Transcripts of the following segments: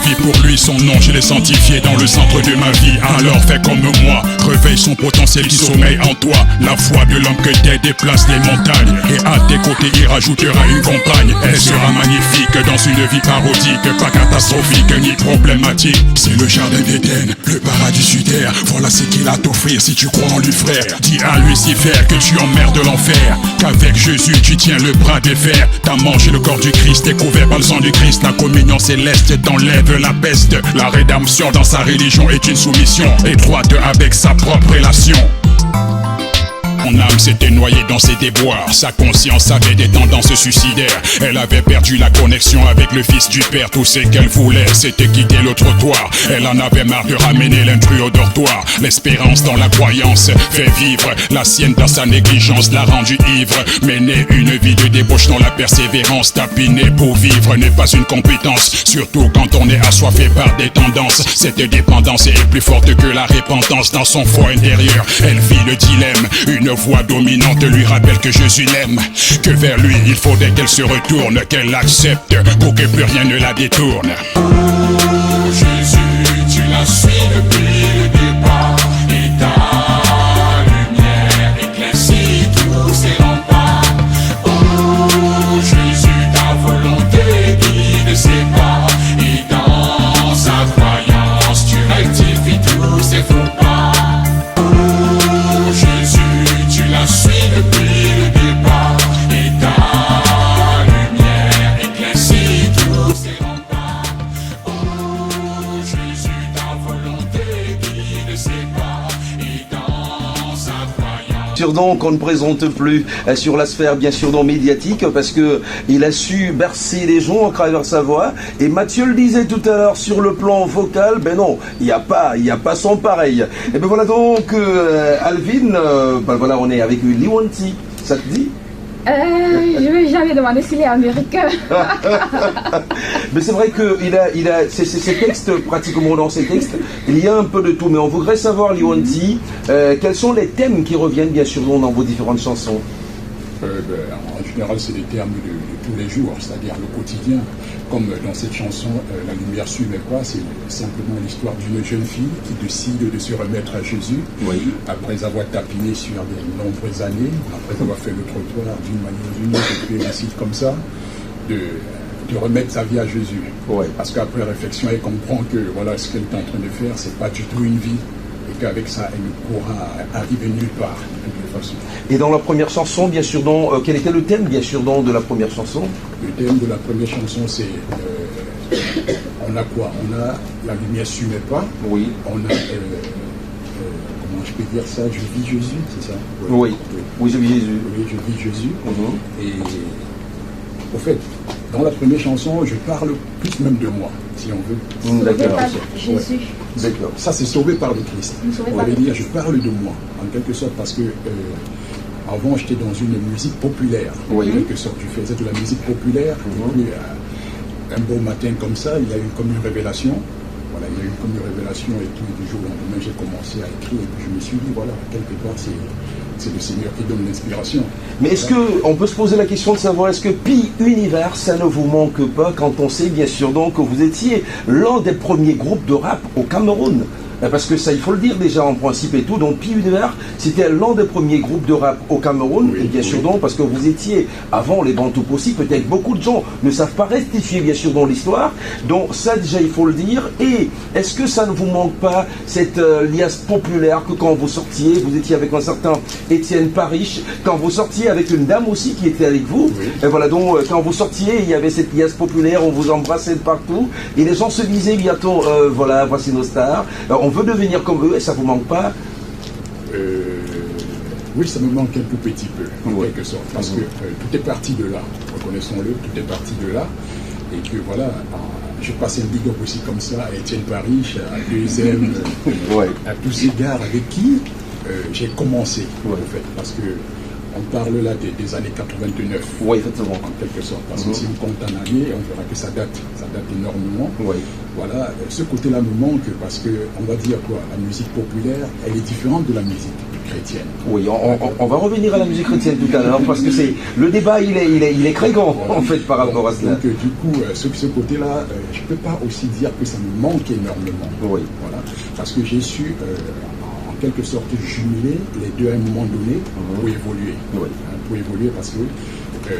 vie pour lui, son nom je l'ai sanctifié dans le centre de ma vie. Alors fais comme moi, réveille son potentiel qui sommeille en toi. La foi de l'homme que t'es déplace les montagnes, et à tes côtés il rajoutera une compagne. Elle sera magnifique dans une vie parodique, pas catastrophique ni problématique. C'est le jardin d'Éden, le paradis sur terre. Voilà ce qu'il a à t'offrir si tu crois en lui, frère. Dis à Lucifer que tu emmerdes l'enfer, qu'avec Jésus tu tiens le bras de fer. T'as mangé le corps du Christ, t'es couvert par le sang du Christ. La communion céleste t'enlève la peste. La rédemption dans sa religion est une soumission étroite avec sa propre relation. Mon âme s'était noyée dans ses déboires. Sa conscience avait des tendances suicidaires. Elle avait perdu la connexion avec le fils du père. Tout ce qu'elle voulait, c'était quitter le trottoir. Elle en avait marre de ramener l'intrus au dortoir. L'espérance dans la croyance fait vivre la sienne dans sa négligence, l'a rendu ivre. Mener une vie de débauche dans la persévérance. Tapiner pour vivre n'est pas une compétence, surtout quand on est assoiffé par des tendances. Cette dépendance est plus forte que la repentance. Dans son fort intérieur, elle vit le dilemme. Une voix dominante lui rappelle que Jésus l'aime, que vers lui il faudrait qu'elle se retourne, qu'elle l'accepte pour que plus rien ne la détourne. Oh Jésus, tu l'as su depuis le départ, et ta lumière éclaircit tous ces remparts. Oh Jésus, ta volonté guide ses pas, et dans sa croyance tu rectifies tous ses faux pas. Suis depuis le départ, et ta lumière éclaircit tous ces remparts. Oh Jésus, ta volonté guide ses pas, et dans sa croyance. Donc on ne présente plus sur la sphère bien sûr non médiatique, parce que il a su bercer les gens à travers sa voix. Et Mathieu le disait tout à l'heure, sur le plan vocal, ben non, il n'y a pas son pareil. Et ben voilà donc Alvin, ben voilà, on est avec Liwanti, ça te dit? Je vais jamais demander s'il est américain. Mais c'est vrai que il a ces textes, pratiquement dans ces textes, il y a un peu de tout. Mais on voudrait savoir, Liwanti, quels sont les thèmes qui reviennent bien sûr dans vos différentes chansons? En général, c'est des termes de tous les jours, c'est-à-dire le quotidien. Comme dans cette chanson, La lumière suit mes pas, c'est simplement l'histoire d'une jeune fille qui décide de se remettre à Jésus, oui, après avoir tapiné sur de nombreuses années, après avoir fait le trottoir d'une manière ou d'une autre, et puis elle décide comme ça de remettre sa vie à Jésus. Ouais. Parce qu'après réflexion, elle comprend que voilà, ce qu'elle est en train de faire, c'est pas du tout une vie. Et qu'avec ça, elle ne pourra arriver nulle part, de toute façon. Et dans la première chanson, bien sûr, quel était le thème, bien sûr, de la première chanson? Le thème de la première chanson, c'est... on a quoi? On a La lumière suit mes pas. Oui. On a... comment je peux dire ça? Je vis Jésus, c'est ça? Oui. Oui, je vis Jésus. Oui, je vis Jésus. Et... au fait, dans la première chanson, je parle plus même de moi, si on veut. D'accord. Jésus. Ouais. D'accord. Ça, c'est sauvé par le Christ. On va dire, je parle de moi, en quelque sorte, parce que avant, j'étais dans une musique populaire. Oui. En quelque sorte, je faisais de la musique populaire. Et puis, un beau matin comme ça, il y a eu comme une révélation. Voilà, il y a eu comme une révélation, et puis du jour au lendemain, j'ai commencé à écrire. Et puis, je me suis dit, voilà, quelque part, c'est le Seigneur qui donne l'inspiration. Mais est-ce qu'on peut se poser la question de savoir, est-ce que Pi Univers, ça ne vous manque pas quand on sait bien sûr donc que vous étiez l'un des premiers groupes de rap au Cameroun? Parce que ça, il faut le dire déjà en principe et tout. Donc Pi Univers, c'était l'un des premiers groupes de rap au Cameroun. Oui, et bien sûr donc, parce que vous étiez, avant les Bantous aussi, peut-être beaucoup de gens ne savent pas restituer bien sûr dans l'histoire. Donc ça déjà, il faut le dire. Et est-ce que ça ne vous manque pas, cette liasse populaire, que quand vous sortiez, vous étiez avec un certain Étienne Parish, quand vous sortiez avec une dame aussi qui était avec vous. Oui. Et voilà, donc quand vous sortiez, il y avait cette liasse populaire, on vous embrassait de partout. Et les gens se disaient bientôt, voilà, voici nos stars. On veut devenir comme eux, et ça vous manque pas? Oui, ça me manque un tout petit peu, en quelque sorte, parce que tout est parti de là, reconnaissons-le, tout est parti de là, et que voilà, je passe un big up aussi comme ça à Étienne Parish, à 2M, à tous ces gars avec qui j'ai commencé, en fait, parce que On parle là des années 89. Oui, effectivement. En quelque sorte. Parce que si on compte en année, on verra que ça date énormément. Oui. Voilà, ce côté-là me manque parce que, on va dire quoi, la musique populaire, elle est différente de la musique chrétienne. Oui, on va revenir à la musique chrétienne tout à l'heure parce que le débat il est créant en fait par rapport à cela. Donc du coup, ce côté-là, je ne peux pas aussi dire que ça me manque énormément. Oui. Voilà, parce que j'ai su en quelque sorte jumeler les deux à un moment donné pour évoluer. Oui. Pour évoluer parce que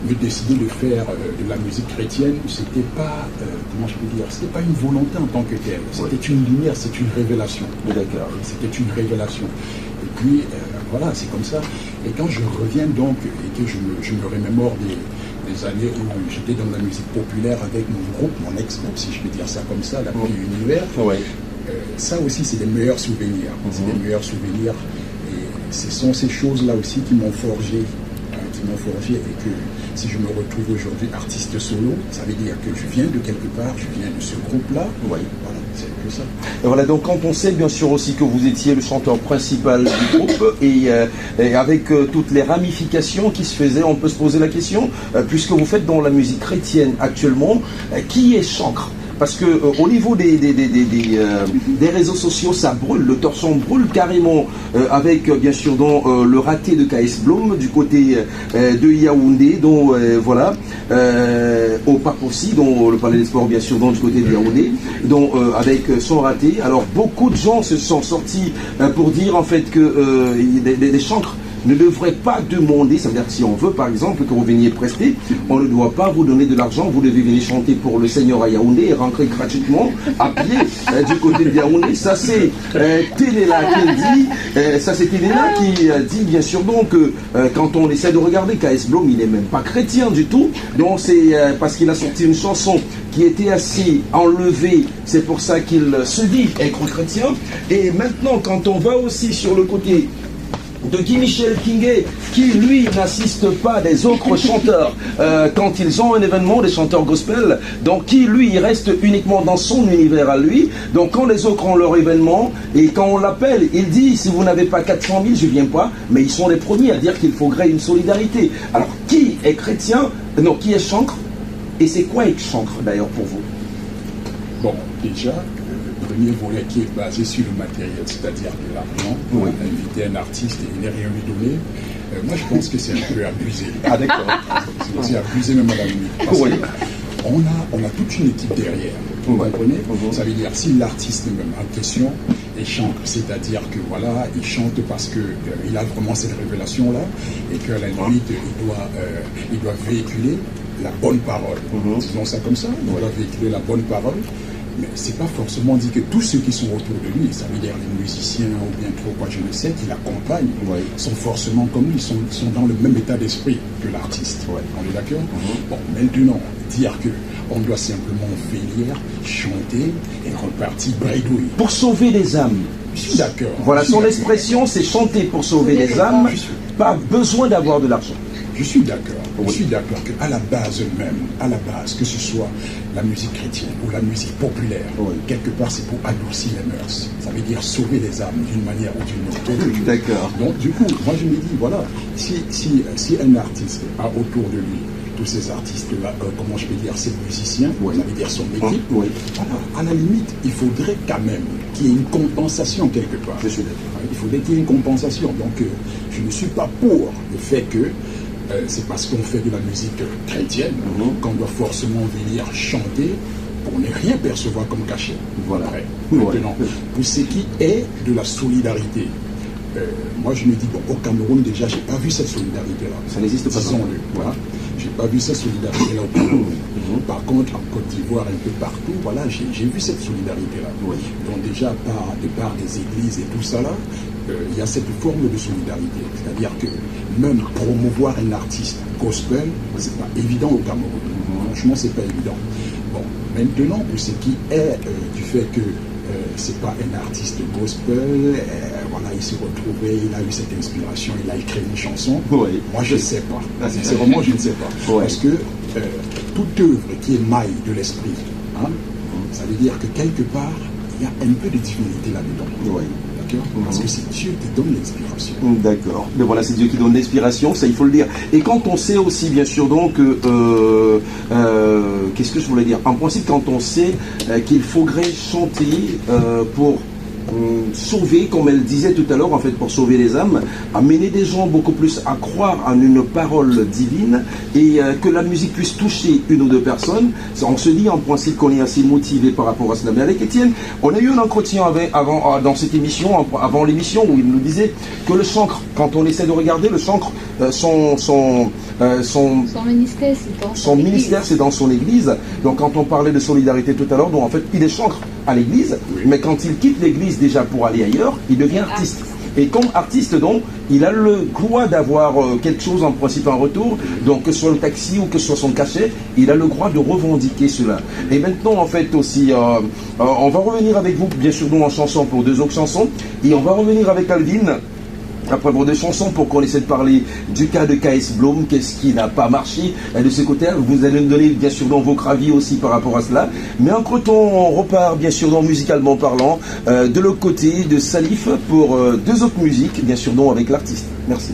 me décider de faire de la musique chrétienne, c'était pas, comment je peux dire, c'était pas une volonté en tant que telle. C'était une lumière, c'est une révélation. D'accord. C'était une révélation. Et puis, voilà, c'est comme ça. Et quand je reviens donc, et que je me remémore des années où j'étais dans la musique populaire avec mon groupe, mon ex-groupe, si je peux dire ça comme ça, la Pluie Univers, ça aussi, c'est des meilleurs souvenirs. C'est des meilleurs souvenirs. Et ce sont ces choses-là aussi qui m'ont forgé. Et que si je me retrouve aujourd'hui artiste solo, ça veut dire que je viens de quelque part, je viens de ce groupe-là. Oui. Voilà, c'est que ça. Et voilà, donc quand on sait bien sûr aussi que vous étiez le chanteur principal du groupe et avec toutes les ramifications qui se faisaient, on peut se poser la question, puisque vous faites dans la musique chrétienne actuellement, qui est chancre? Parce que au niveau des réseaux sociaux, ça brûle, le torchon brûle carrément avec bien sûr dans le raté de KS Bloom du côté de Yaoundé, dont voilà, au Pape aussi, dont le Palais des Sports bien sûr, dans du côté de Yaoundé, dont avec son raté. Alors beaucoup de gens se sont sortis pour dire en fait que des chancres ne devrait pas demander, ça veut dire que si on veut par exemple que vous veniez prester, on ne doit pas vous donner de l'argent, vous devez venir chanter pour le Seigneur à Yaoundé et rentrer gratuitement à pied du côté de Yaoundé. Ça c'est Téléla qui dit, ça c'est Téléla qui dit bien sûr donc quand on essaie de regarder KS Bloom, il n'est même pas chrétien du tout, donc c'est parce qu'il a sorti une chanson qui était assez enlevée, c'est pour ça qu'il se dit être chrétien. Et maintenant quand on va aussi sur le côté de Guy Michel Kingué, qui lui n'assiste pas des autres chanteurs quand ils ont un événement, des chanteurs gospel, donc qui lui il reste uniquement dans son univers à lui. Donc quand les autres ont leur événement et quand on l'appelle, il dit si vous n'avez pas 400 000 je viens pas, mais ils sont les premiers à dire qu'il faut créer une solidarité. Alors qui est chrétien, non, qui est chancre, et c'est quoi être chancre d'ailleurs pour vous? Bon, déjà premier volet qui est basé sur le matériel, c'est-à-dire de l'argent, pour inviter un artiste et ne rien lui donner, moi je pense que c'est un peu abusé. Ah d'accord. C'est abusé même à la limite. Parce que on a toute une équipe derrière. Vous comprenez? Ça veut dire si l'artiste même en question est chante, c'est-à-dire que voilà, il chante parce que il a vraiment cette révélation-là et qu'à la limite il doit véhiculer la bonne parole. Disons ça comme ça, il doit véhiculer la bonne parole. Mais c'est pas forcément dit que tous ceux qui sont autour de lui, ça veut dire les musiciens ou bien trop quoi je ne sais, qui l'accompagnent, sont forcément comme lui, sont dans le même état d'esprit que l'artiste. On est d'accord? Bon, maintenant, dire que on doit simplement venir, chanter et repartir bredouille. Pour sauver des âmes. Je suis d'accord. Voilà, son expression, c'est chanter pour sauver des âmes, pas besoin d'avoir de l'argent. Je suis d'accord. Je suis d'accord qu'à la base même, que ce soit la musique chrétienne ou la musique populaire, quelque part c'est pour adoucir les mœurs. Ça veut dire sauver les âmes d'une manière ou d'une autre. D'accord. Donc du coup, moi je me dis, voilà, si un artiste a autour de lui tous ces artistes-là, comment je peux dire, ces musiciens, ça veut dire son équipe, voilà, à la limite, il faudrait quand même qu'il y ait une compensation quelque part. Je suis d'accord. Il faudrait qu'il y ait une compensation. Donc je ne suis pas pour le fait que c'est parce qu'on fait de la musique chrétienne qu'on doit forcément venir chanter pour ne rien percevoir comme cachet. Voilà. Maintenant, pour ce qui est de la solidarité, moi je me dis, bon, au Cameroun déjà, j'ai pas vu cette solidarité-là. Ça n'existe pas. Disons-le. Voilà. J'ai pas vu cette solidarité-là au Cameroun. Par contre, en Côte d'Ivoire, un peu partout, voilà, j'ai vu cette solidarité-là. Donc déjà, de part des églises et tout ça là, il y a cette forme de solidarité. C'est-à-dire que même promouvoir un artiste gospel, c'est pas évident au Cameroun. Franchement, c'est pas évident. Bon, maintenant, pour ce qui est du fait que c'est pas un artiste gospel, voilà, il s'est retrouvé, il a eu cette inspiration, il a écrit une chanson. Moi, je ne sais pas. Sincèrement, je ne sais pas. Parce que toute œuvre qui émaille de l'esprit, ça veut dire que quelque part, il y a un peu de divinité là-dedans. cœur, parce que c'est Dieu qui donne l'inspiration. D'accord. Mais voilà, c'est Dieu qui donne l'inspiration, ça il faut le dire. Et quand on sait aussi, bien sûr, donc, qu'est-ce que je voulais dire? En principe, quand on sait qu'il faudrait chanter pour sauver, comme elle disait tout à l'heure, en fait, pour sauver les âmes, amener des gens beaucoup plus à croire en une parole divine et que la musique puisse toucher une ou deux personnes. On se dit en principe qu'on est assez motivé par rapport à cela. Mais avec Étienne, on a eu un entretien dans cette émission, avant l'émission, où il nous disait que le chancre, quand on essaie de regarder, le chancre, son ministère, c'est dans son église. Donc quand on parlait de solidarité tout à l'heure, donc en fait, il est chancre à l'église, mais quand il quitte l'église déjà pour aller ailleurs, il devient artiste. Et comme artiste, donc, il a le droit d'avoir quelque chose en principe en retour, donc que ce soit le taxi ou que ce soit son cachet, il a le droit de revendiquer cela. Et maintenant, en fait, aussi, on va revenir avec vous, bien sûr, nous en chanson pour 2 autres chansons, et on va revenir avec Alvin après vos 2 chansons pour qu'on essaie de parler du cas de KS Blom, qu'est-ce qui n'a pas marché de ce côté. Vous allez nous donner bien sûr dans vos avis aussi par rapport à cela. Mais entre-temps, on repart bien sûr dans musicalement parlant de l'autre côté de Salif pour 2 autres musiques, bien sûr donc avec l'artiste. Merci.